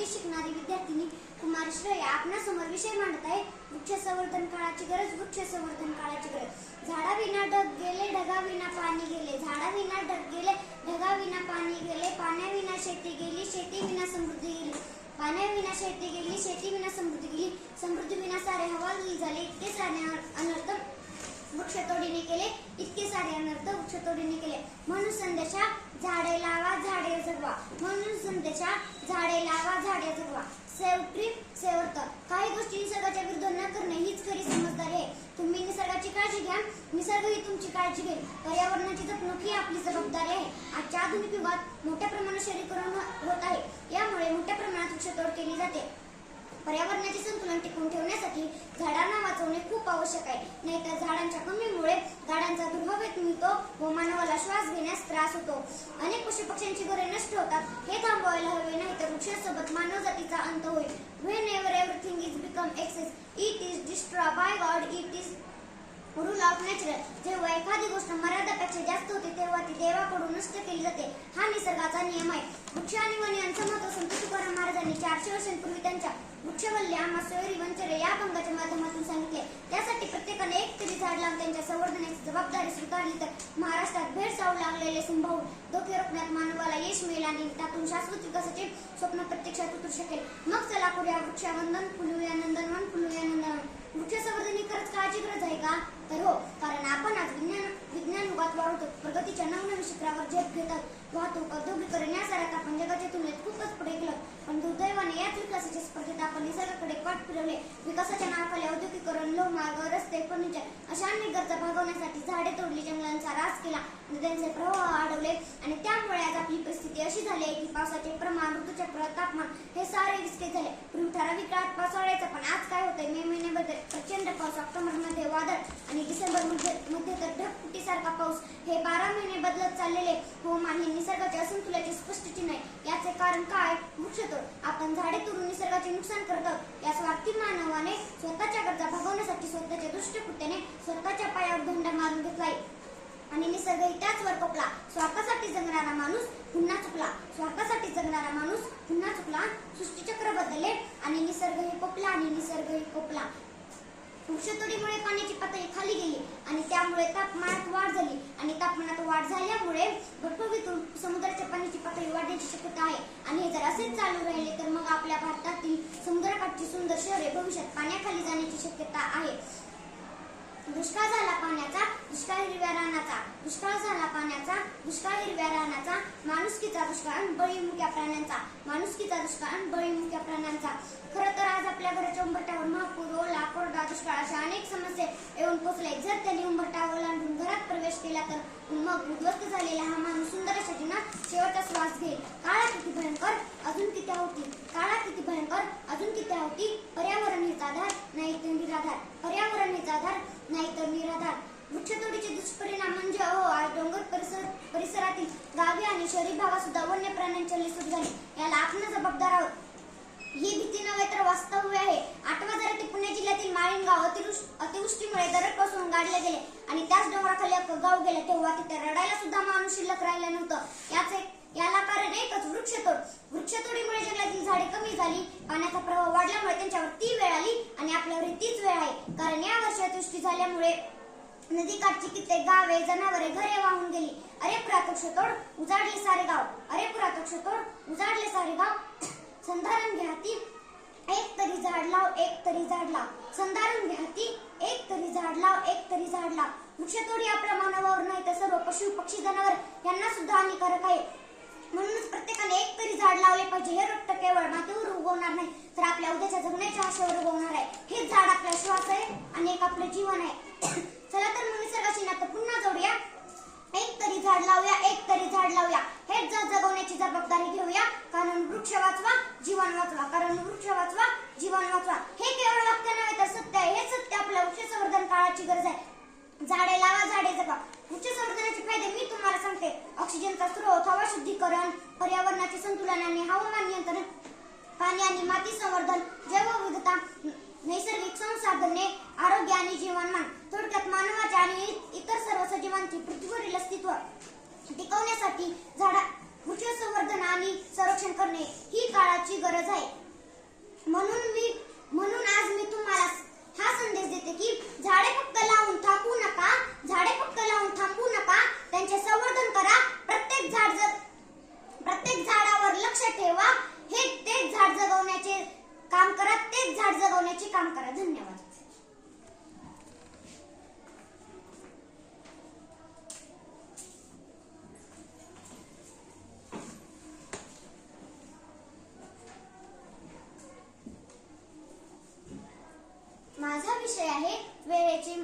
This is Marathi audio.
चौथी शिकणारी विद्यार्थिनी कुमारी श्रेया आपणासमोर विषय मांडत आहे वृक्ष संवर्धन काळाची गरज. वृक्ष संवर्धन काळाची गरज. झाडाविना ढग गेले, ढगाविना पाणी गेले. झाडाविना ढग गेले, ढगाविना पाणी गेले. पाण्याविना शेती गेली, शेतीविना समृद्धी गेली. पाण्याविना शेती गेली, शेतीविना समृद्धी गेली. समृद्धीविना सारे हवालदिल झाले. इतके सारे अनर्थ वृक्षतोडीने केले, इतके सारे अनर्थ वृक्षतोडीने केले. म्हणून संदेशा झाडे लावा, झाडे जगवा. म्हणून संदेशा झाडे लावा, झाडे जगवा. सेव्ह ट्री, सेव्ह अर्थ. काही गोष्टी निसर्गाच्या विरुद्ध न करणे हीच खरी समजदारी आहे. तुम्ही निसर्गाची काळजी घ्या, निसर्ग ही तुमची काळजी घेईल. पर्यावरणाची जपणूक ही आपली जबाबदारी आहे. आजच्या आधुनिक युगात मोठ्या प्रमाणात शहरीकरण होत आहे. यामुळे मोठ्या प्रमाणात वृक्षतोड केली जाते. पर्यावरणाचे संतुलन टिकवून ठेवण्यासाठी झाडांना वाचवणे खूप आवश्यक आहे. नाहीतर झाडांच्या कमीमुळे झाडांचा दुर्हवेत मिळतो व मानवाला श्वास घेण्यास त्रास होतो. अनेक पशुपक्ष्यांची घरे नष्ट होतात. हे थांबवायला हवे, नाही तर वृक्षासोबत मानवजातीचा अंत होईल. Whenever everything is become excess, it is destroyed by God. It is rule of natural. जेव्हा एखादी गोष्ट मर्यादेपेक्षा जास्त होते तेव्हा ती देवाकडून नष्ट केली जाते. हा निसर्गाचा नियम आहे. वृक्ष आणि वन यांचं महत्त्व संत तुकाराम महाराजांनी 400 वर्षांपूर्वी त्यांच्या वृक्षवल्ली आम्हा सोयरी वंचरे या भंगाच्या माध्यमातून सांगितले. त्यासाठी प्रत्येकाने एक तरी झाड लावून त्यांच्या संवर्धनाची जबाबदारी स्वीकारली तर महाराष्ट्रात भेडसावू लागलेले संभाव्य धोके रोखण्यात मानवाला यश मिळेल आणि त्यातून शाश्वत विकासाचे स्वप्न प्रत्यक्षात उतरू शकेल. मग चला करूया वृक्षावंदन, फुलूया नंदनवन, फुलूया नंदनवन. वृक्ष संवर्धन ही खरंच काळाची गरज आहे का? तर हो, कारण आपण आज विज्ञान युगात वाढतो. प्रगतीच्या नवनवीन शिखरावर झेप घेतात. वाहतूक, औद्योगिकरण यासारख्या आपण जगाच्या तुलनेत खूपच पुढे गेलो. पण दुर्दैवाने याच विकासाच्या स्पर्धेत आपण निसर्गाकडे पाठ फिरवले. विकासाच्या नावाखाली औद्योगिकरण, लोहमार्ग, रस्ते, फर्निचर अशा अनेक गरजा भागवण्यासाठी झाडे तोडली, जंगलांचा ऱ्हास केला, नद्यांचे प्रवाह अडवले आणि त्यामुळे आज आपली परिस्थिती अशी झाली आहे की पावसाचे प्रमाण, ऋतुचक्र, तापमान हे सारे विस्कळीत झाले. पूर्वी ठराविक काळात पाऊस पडायचा, पण आज काय होतंय? मे महिन्यामध्ये प्रचंड पाऊस, ऑक्टोबरमध्ये वादळ आणि डिसेंबरमध्ये तर ढगफुटीसारखा पाऊस. हे 12 महिने बदलत चाललेले हवामान हे निसर्गाच्या असंतुलनाचे स्पष्ट चिन्ह आहे. याचे कारण काय? वृक्षतोड. आपण झाडे तोडून निसर्गाचे नुकसान करत आहोत. या स्वार्थी मानवाने स्वतःच्या गरजा भागवण्यासाठी स्वतःच्या दुष्टकृत्याने स्वतःच्या पायावर धोंडा मारून घेतलाय आणि निसर्गही त्याचवर कोपला. स्वार्थासाठी जगणारा माणूस पुन्हा चुकला. स्वार्थासाठी जगणारा माणूस पुन्हा चुकला. सृष्टीचक्र बदलले आणि निसर्गही कोपला आणि निसर्गही कोपला. वृक्षतोडीमुळे पाण्याची पातळी खाली गेली आणि त्यामुळे तापमानात वाढ झाली आणि तापमानात वाढ झाल्यामुळे भूगर्भातून समुद्राच्या पाण्याची पातळी वाढण्याची शक्यता आहे. आणि हे जर असेच चालू राहिले तर मग आपल्या भारतातील समुद्रकाठची सुंदर शहरे भविष्यात पाण्याखाली जाण्याची शक्यता आहे. दुष्काळ झाला पाण्याचा, दुष्काळ हिरव्या रानाचा. दुष्काळ झाला पाण्याचा, दुष्काळ हिरव्या रानाचा. माणुसकीचा दुष्काळ, बळीमुख्या प्राण्यांचा. माणुसकीचा दुष्काळ, बळीमुख्या प्राण्यांचा. खरं तर आज आपल्या घराच्या उंबरठ्यावर महापूर, ओला, कोरडा, दुष्काळ अशा अनेक समस्या येऊन पोचले. जर त्यांनी उंबरठा ओलांडून घरात प्रवेश केला तर मग उद्ध्वस्त झालेला हा माणूस सुंदर अशा जीवनात शेवटचा श्वास घेईल. काळा किती भयंकर, अजून किती होती. काळा किती भयंकर, अजून किती होती. पर्यावरण हेच आधार, नाही तर निराधार. पर्यावरण हेच आधार, नाही तर निराधार. वृक्षतोडीचे दुष्परिणाम म्हणजे आज डोंगर परिसरातील गावे आणि शहरी भागात सुद्धा वन्य प्राण्यांची सुरू झाली. याला आपण जबाबदार आहोत. ही भीती नव्हे तर वास्तव्य आहे. आठवा जरा ते पुणे जिल्ह्यातील माळीणगाव अतिवृष्टीमुळे दरड कोसळून गाडले गेले आणि त्याच डोंगराखाली अख्खं गाव गेले. तेव्हा तिथे रडायला सुद्धा माणूस शिल्लक राहिलं नव्हतं. याला कारण एकच, वृक्षतोड. वृक्षतोडीमुळे जंगलातील झाडे कमी झाली, पाण्याचा प्रवाह वाढल्यामुळे त्यांच्यावर ती वेळ आली आणि आपल्यावर तीच वेळ आहे. कारण या वर्षी अतिवृष्टी झाल्यामुळे नदीकाठची कित्येक गावे, जनावरे, घरे वाहून गेली. अरे पुरा वृक्षतोड, उजाडले सारे गाव. अरे पुरा वृक्षतोड, उजाडले सारे गाव. संधारण घ्या हाती, एक तरी झाड लाव, एक तरी झाड लाव. संधारण घ्या हाती, एक तरी झाड लाव, एक तरी झाड लाव. वृक्षतोडी आपल्या मानवावर नाही तर सर्व पशु, पक्षी, जनावर यांना सुद्धा हानिकारक आहे. म्हणूनच प्रत्येकाने एक तरी झाड लावले पाहिजे. हे रोपट केवळ मातीवर उगवणार नाही तर आपल्या उद्याच्या जगण्याच्या आशेवर उगवणार आहे. हेच झाड आपला श्वास आहे आणि एक आपलं जीवन आहे. चला तर मग निसर्गाशी नातं पुन्हा जोडूया. एक तरी झाड लावूया, एक तरी झाड लावूया. हेच जग जगवण्याची जबाबदारी घेऊया. कारण वृक्ष वाचवा, जीवन वाचवा. कारण वृक्ष वाचवा, जीवन वाचवा. हे केवळ वाक्य नव्हे तर सत्य आहे. हे सत्य आपल्या वृक्ष संवर्धन काळाची गरज आहे. झाडे लावा, झाडे जगवा. वृक्ष संवर्धनाचे फायदे मी तुम्हाला सांगते. ऑक्सिजनचा स्रोत, हवा शुद्धीकरण, पर्यावरणाचे संतुलन आणि हवामान नियंत्रण, पाणी आणि माती संवर्धन, जैवविविधता, नैसर्गिक संसाधने, आरोग्य आणि जीवनमान. थोडक्यात मानवाच्या आणि इतर सर्व सजीवांची पृथ्वीवरील अस्तित्व टिकवण्यासाठी वृक्ष संवर्धन आणि संरक्षण करणे ही काळाची गरज आहे. म्हणून आज मी तुम्हाला हा संदेश देते की झाडे फक्त लावून थांबू नका, त्यांचे संवर्धन करा. प्रत्येक झाडावर लक्ष ठेवा. तेच झाड जगवण्याचे काम करा. धन्यवाद. माझा विषय आहे वेळेचे